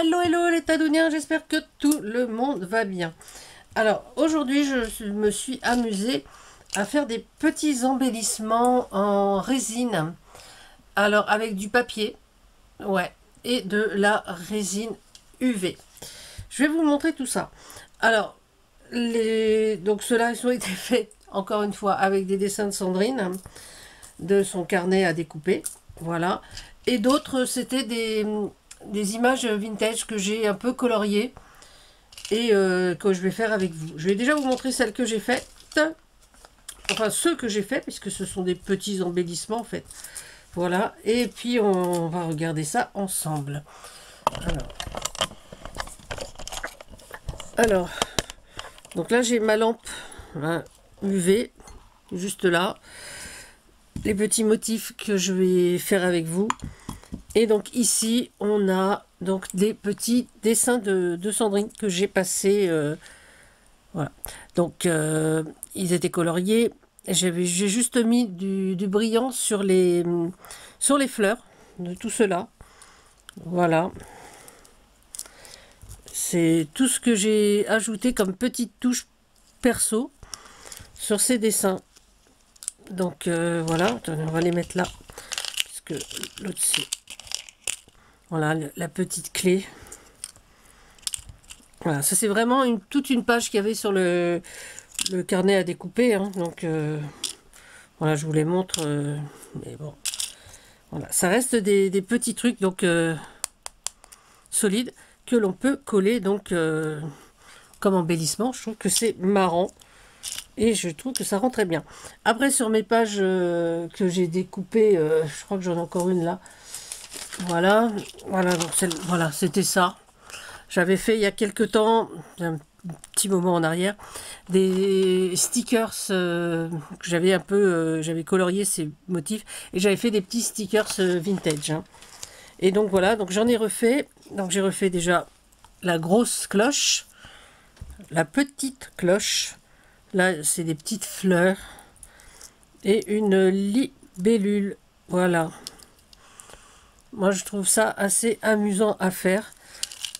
Hello, hello les Tadouniens, j'espère que tout le monde va bien. Alors, aujourd'hui, je me suis amusée à faire des petits embellissements en résine. Alors, avec du papier, ouais, et de la résine UV. Je vais vous montrer tout ça. Alors, donc ceux-là, ils ont été faits, encore une fois, avec des dessins de Sandrine, de son carnet à découper. Voilà. Et d'autres, c'était des images vintage que j'ai un peu coloriées et que je vais faire avec vous. Je vais déjà vous montrer celles que j'ai faites. Enfin, ceux que j'ai faits, puisque ce sont des petits embellissements, en fait. Voilà. Et puis, on va regarder ça ensemble. Alors donc là, j'ai ma lampe UV, juste là. Les petits motifs que je vais faire avec vous. Et donc ici, on a donc des petits dessins de Sandrine que j'ai passés. Voilà. Donc, ils étaient coloriés. J'ai juste mis du brillant sur les fleurs de tout cela. Voilà. C'est tout ce que j'ai ajouté comme petite touche perso sur ces dessins. Donc, voilà. Attendez, on va les mettre là. Puisque l'autre, c'est... Voilà, la petite clé. Voilà, ça c'est vraiment toute une page qu'il y avait sur le carnet à découper. Hein, donc, voilà, je vous les montre. Mais bon, voilà, ça reste des petits trucs donc solides que l'on peut coller donc comme embellissement. Je trouve que c'est marrant et je trouve que ça rend très bien. Après, sur mes pages que j'ai découpées, je crois que j'en ai encore une là. Voilà, voilà, donc voilà, c'était ça. J'avais fait il y a quelques temps, un petit moment en arrière, des stickers que j'avais un peu, j'avais colorié ces motifs et j'avais fait des petits stickers vintage. Hein. Et donc voilà, donc j'en ai refait. Donc j'ai refait déjà la grosse cloche, la petite cloche. Là, c'est des petites fleurs et une libellule. Voilà. Moi, je trouve ça assez amusant à faire.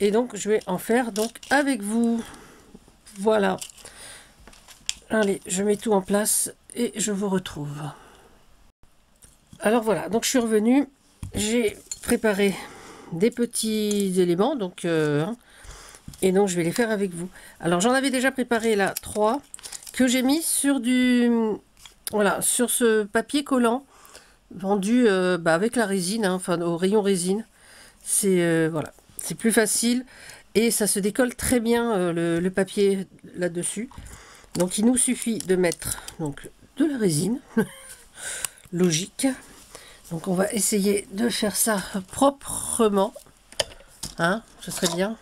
Et donc, je vais en faire donc avec vous. Voilà. Allez, je mets tout en place et je vous retrouve. Alors voilà, donc je suis revenue. J'ai préparé des petits éléments, donc et donc je vais les faire avec vous. Alors j'en avais déjà préparé là 3 que j'ai mis sur voilà, sur ce papier collant vendu avec la résine, hein, enfin au rayon résine. C'est voilà, c'est plus facile et ça se décolle très bien le papier là-dessus. Donc il nous suffit de mettre donc de la résine, logique. Donc on va essayer de faire ça proprement, hein, ce serait bien.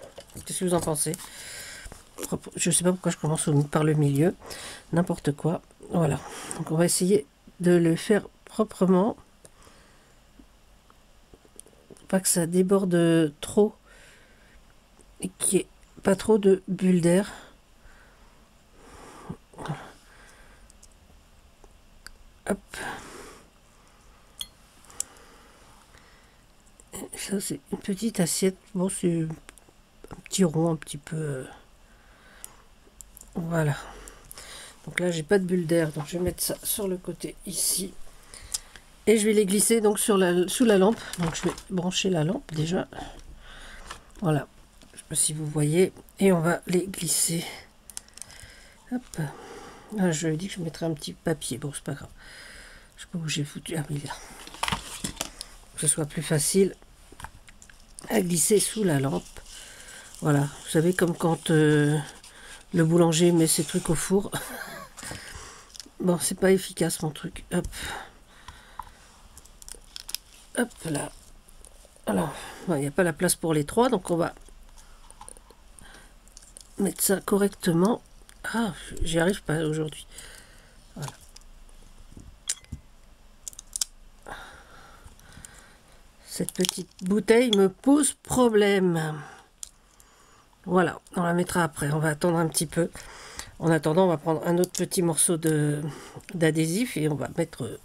Qu'est-ce que vous en pensez? Je sais pas pourquoi je commence par le milieu, n'importe quoi. Voilà, donc on va essayer de le faire proprement. Pas que ça déborde trop et qu'il n'y ait pas trop de bulles d'air. Hop. Et ça c'est une petite assiette. Bon, c'est un petit rond un petit peu. Voilà. Donc là j'ai pas de bulles d'air, donc je vais mettre ça sur le côté ici. Et je vais les glisser donc sous la lampe. Donc je vais brancher la lampe déjà. Voilà. Je sais pas si vous voyez. Et on va les glisser. Hop. Ah, je lui ai dit que je mettrais un petit papier. Bon, c'est pas grave. Je sais pas où j'ai foutu. Ah oui, là. Pour que ce soit plus facile à glisser sous la lampe. Voilà. Vous savez, comme quand le boulanger met ses trucs au four. Bon, c'est pas efficace mon truc. Hop. Hop là. Alors, il n'y a pas la place pour les 3, donc on va mettre ça correctement. Ah, j'y arrive pas aujourd'hui. Voilà. Cette petite bouteille me pose problème. Voilà, on la mettra après. On va attendre un petit peu. En attendant, on va prendre un autre petit morceau d'adhésif et on va mettre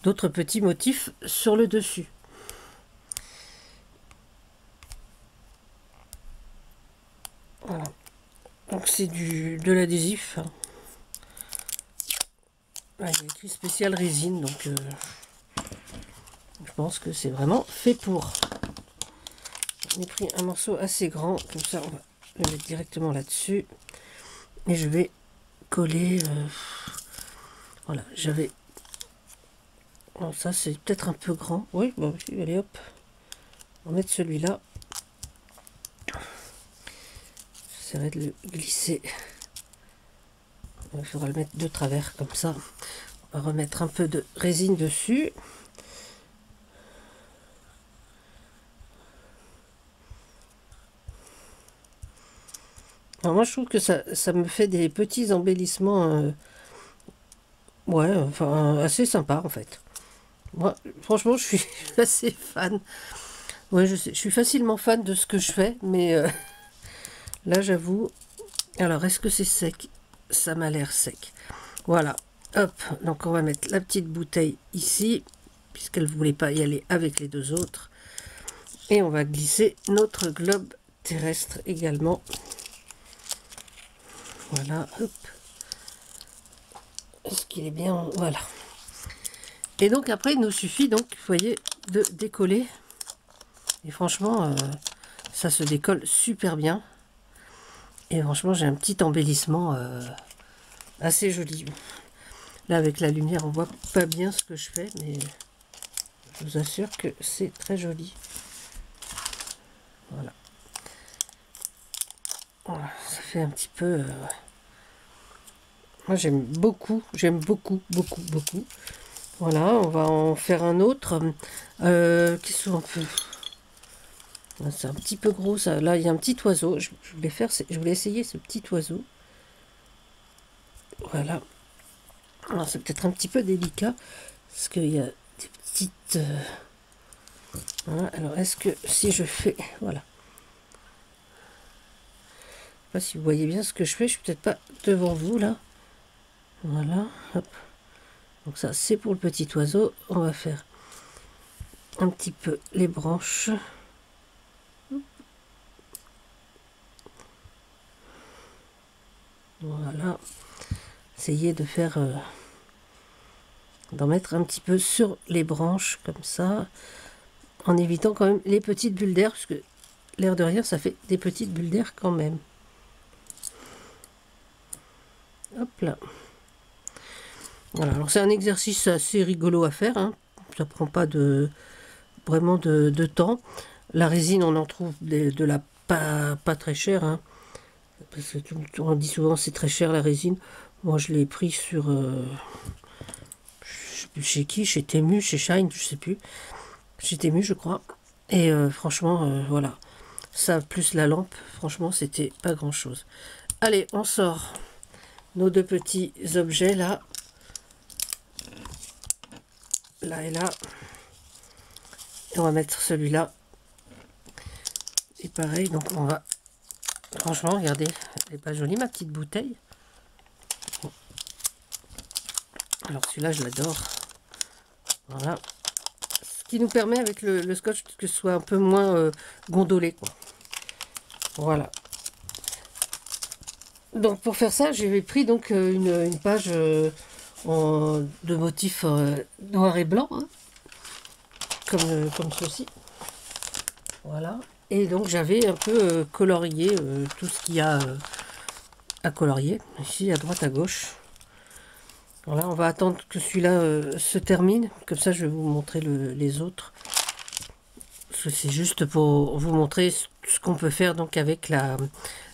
d'autres petits motifs sur le dessus. Voilà. Donc c'est de l'adhésif. Ah, il y a écrit spécial résine, donc je pense que c'est vraiment fait pour. J'ai pris un morceau assez grand, comme ça on va le mettre directement là-dessus. Et je vais coller. Voilà, j'avais. Bon, ça c'est peut-être un peu grand. Oui, bon, allez hop. On va mettre celui-là. J'essaierai de le glisser. Il faudra le mettre de travers comme ça. On va remettre un peu de résine dessus. Alors moi je trouve que ça me fait des petits embellissements ouais, enfin assez sympa en fait. Moi franchement je suis assez fan. Ouais, je sais, je suis facilement fan de ce que je fais, mais là j'avoue. Alors est-ce que c'est sec? Ça m'a l'air sec. Voilà, hop, donc on va mettre la petite bouteille ici, puisqu'elle ne voulait pas y aller avec les deux autres. Et on va glisser notre globe terrestre également. Voilà, hop. Est-ce qu'il est bien? Voilà. Et donc après, il nous suffit, donc, vous voyez, de décoller. Et franchement, ça se décolle super bien. Et franchement, j'ai un petit embellissement assez joli. Là, avec la lumière, on voit pas bien ce que je fais, mais je vous assure que c'est très joli. Voilà. Voilà, ça fait un petit peu... Moi, j'aime beaucoup, beaucoup. Voilà, on va en faire un autre. Qu'est-ce qu'on peut... C'est un petit peu gros, ça. Là, il y a un petit oiseau. Je voulais essayer ce petit oiseau. Voilà. Alors, c'est peut-être un petit peu délicat, parce qu'il y a des petites... Voilà, alors est-ce que si je fais... Voilà. Je sais pas si vous voyez bien ce que je fais, je suis peut-être pas devant vous, là. Voilà, hop. Donc ça, c'est pour le petit oiseau. On va faire un petit peu les branches. Voilà. Essayez de faire... d'en mettre un petit peu sur les branches, comme ça. En évitant quand même les petites bulles d'air, parce que l'air de rien, ça fait des petites bulles d'air quand même. Hop là. Voilà, alors c'est un exercice assez rigolo à faire, hein. Ça prend pas vraiment de temps. La résine, on en trouve de la pas très chère, hein. Parce que on dit souvent c'est très cher la résine. Moi je l'ai pris sur je sais plus chez qui, chez Temu, chez Shine, je sais plus. Chez Temu je crois. Et franchement voilà. Ça plus la lampe, franchement c'était pas grand chose. Allez, on sort nos deux petits objets là. Là et là. Et on va mettre celui-là. Et pareil, donc on va... Franchement, regardez, elle est pas jolie ma petite bouteille. Alors celui-là, je l'adore. Voilà. Ce qui nous permet avec le scotch que ce soit un peu moins gondolé, quoi. Voilà. Donc pour faire ça, j'ai pris donc une page de motifs noir et blanc, hein, comme ceci. Voilà. Et donc j'avais un peu colorié tout ce qu'il y a à colorier, ici à droite à gauche. Voilà, on va attendre que celui-là se termine, comme ça je vais vous montrer les autres. Parce que c'est juste pour vous montrer ce qu'on peut faire donc avec la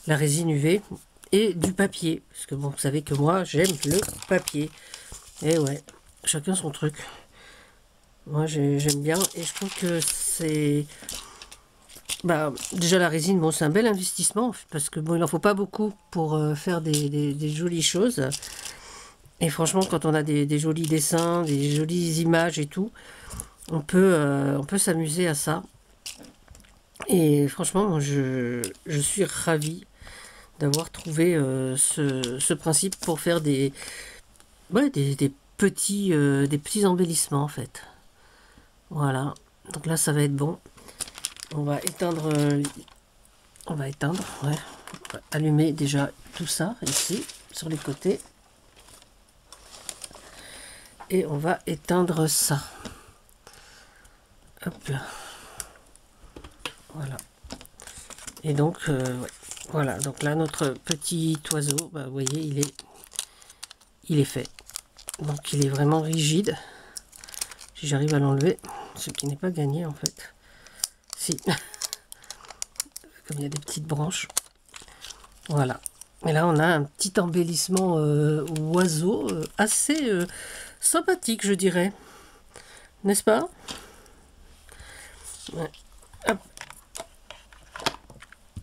résine UV et du papier. Parce que bon, vous savez que moi j'aime le papier. Et ouais, chacun son truc. Moi j'aime bien et je trouve que c'est... Bah, déjà la résine, bon, c'est un bel investissement parce que bon, il n'en faut pas beaucoup pour faire des jolies choses. Et franchement, quand on a des jolis dessins, des jolies images et tout, on peut s'amuser à ça. Et franchement, moi, je suis ravie d'avoir trouvé ce principe pour faire des petits embellissements en fait. Voilà. Donc là, ça va être bon. On va éteindre On va éteindre, ouais. On va allumer déjà tout ça ici, sur les côtés. Et on va éteindre ça. Hop là. Voilà. Et donc, ouais. Voilà. Donc là, notre petit oiseau, bah, vous voyez, il est fait. Donc, il est vraiment rigide. Si j'arrive à l'enlever, ce qui n'est pas gagné en fait. Si. Comme il y a des petites branches. Voilà. Et là, on a un petit embellissement oiseau assez sympathique, je dirais. N'est-ce pas? Ouais. Hop.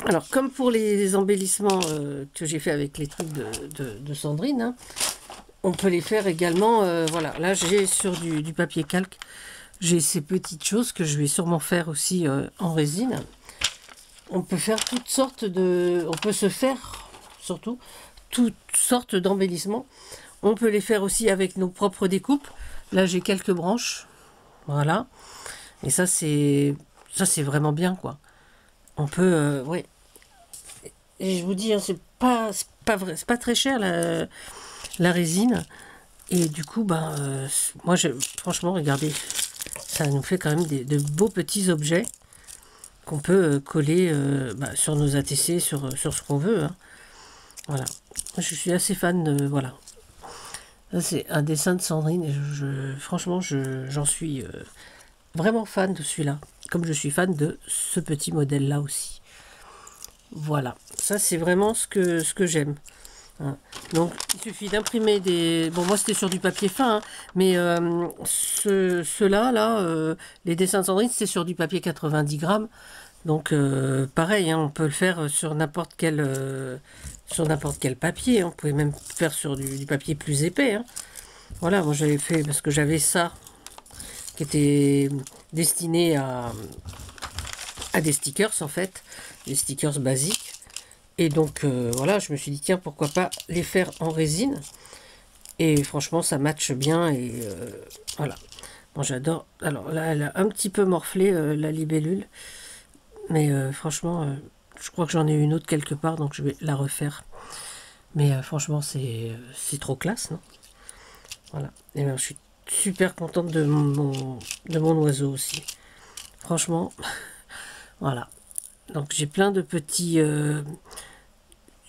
Alors, comme pour les embellissements que j'ai fait avec les trucs de Sandrine, hein, on peut les faire également. Voilà, là, j'ai sur du papier calque, j'ai ces petites choses que je vais sûrement faire aussi en résine. On peut faire toutes sortes de... On peut se faire, surtout, toutes sortes d'embellissements. On peut les faire aussi avec nos propres découpes. Là, j'ai quelques branches. Voilà. Et ça, c'est vraiment bien, quoi. On peut... ouais. Et je vous dis, hein, c'est pas vrai, c'est pas très cher, la résine. Et du coup, bah, moi, franchement, regardez, ça nous fait quand même de beaux petits objets qu'on peut coller bah, sur nos ATC, sur ce qu'on veut. Hein. Voilà. Moi, je suis assez fan de... Voilà. C'est un dessin de Sandrine et franchement, j'en suis vraiment fan de celui-là. Comme je suis fan de ce petit modèle-là aussi. Voilà. Ça, c'est vraiment ce que j'aime. Hein. Donc, il suffit d'imprimer des... Bon, moi, c'était sur du papier fin, hein, mais ceux-là, là, les dessins de Sandrine, c'est sur du papier 90 grammes. Donc, pareil, hein, on peut le faire sur n'importe quel papier. Hein. On pouvait même faire sur du papier plus épais. Hein. Voilà, moi, j'avais fait, parce que j'avais ça, qui était destiné à des stickers, en fait, des stickers basiques. Et donc, voilà, je me suis dit, tiens, pourquoi pas les faire en résine. Et franchement, ça matche bien. Et voilà. Bon, j'adore. Alors là, elle a un petit peu morflé, la libellule. Mais franchement, je crois que j'en ai une autre quelque part, donc je vais la refaire. Mais franchement, c'est trop classe, non? Voilà. Et bien, je suis super contente de mon oiseau aussi. Franchement, voilà. Donc, j'ai plein de petits...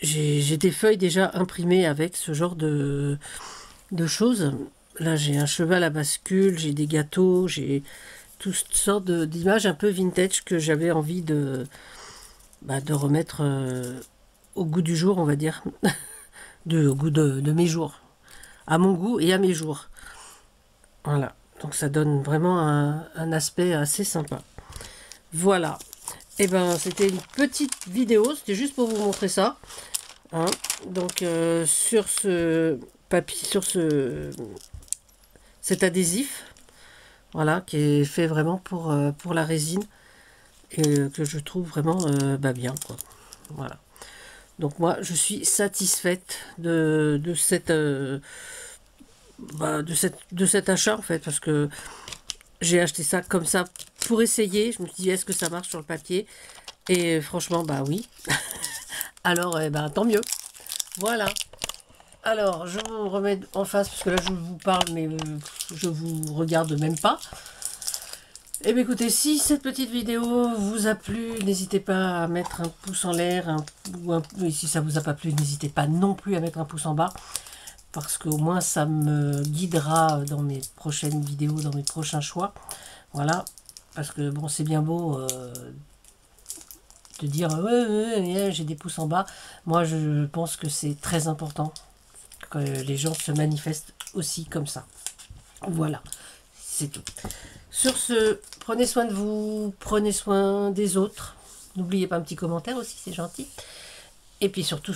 j'ai des feuilles déjà imprimées avec ce genre de choses. Là, j'ai un cheval à bascule, j'ai des gâteaux, j'ai toutes sortes d'images un peu vintage que j'avais envie de remettre au goût du jour, on va dire. Au goût de mes jours. À mon goût et à mes jours. Voilà. Donc, ça donne vraiment un aspect assez sympa. Voilà. Et ben, c'était une petite vidéo. C'était juste pour vous montrer ça. Hein. Donc, sur ce papier, sur cet adhésif, voilà, qui est fait vraiment pour la résine et que je trouve vraiment bien, quoi. Voilà. Donc moi, je suis satisfaite de cet achat, en fait, parce que j'ai acheté ça comme ça pour essayer. Je me suis dit, est-ce que ça marche sur le papier? Et franchement, bah oui. Alors, tant mieux. Voilà. Alors, je vous remets en face, parce que là, je vous parle, mais je vous regarde même pas. Et bien écoutez, si cette petite vidéo vous a plu, n'hésitez pas à mettre un pouce en l'air. Et si ça vous a pas plu, n'hésitez pas non plus à mettre un pouce en bas. Parce qu'au moins, ça me guidera dans mes prochaines vidéos, dans mes prochains choix. Voilà. Parce que bon, c'est bien beau de dire ouais, j'ai des pouces en bas. Moi, je pense que c'est très important que les gens se manifestent aussi comme ça. Voilà, c'est tout. Sur ce, prenez soin de vous, prenez soin des autres. N'oubliez pas un petit commentaire aussi, c'est gentil. Et puis surtout,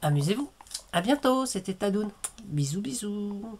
amusez-vous. À bientôt, c'était Tadoun. Bisous, bisous.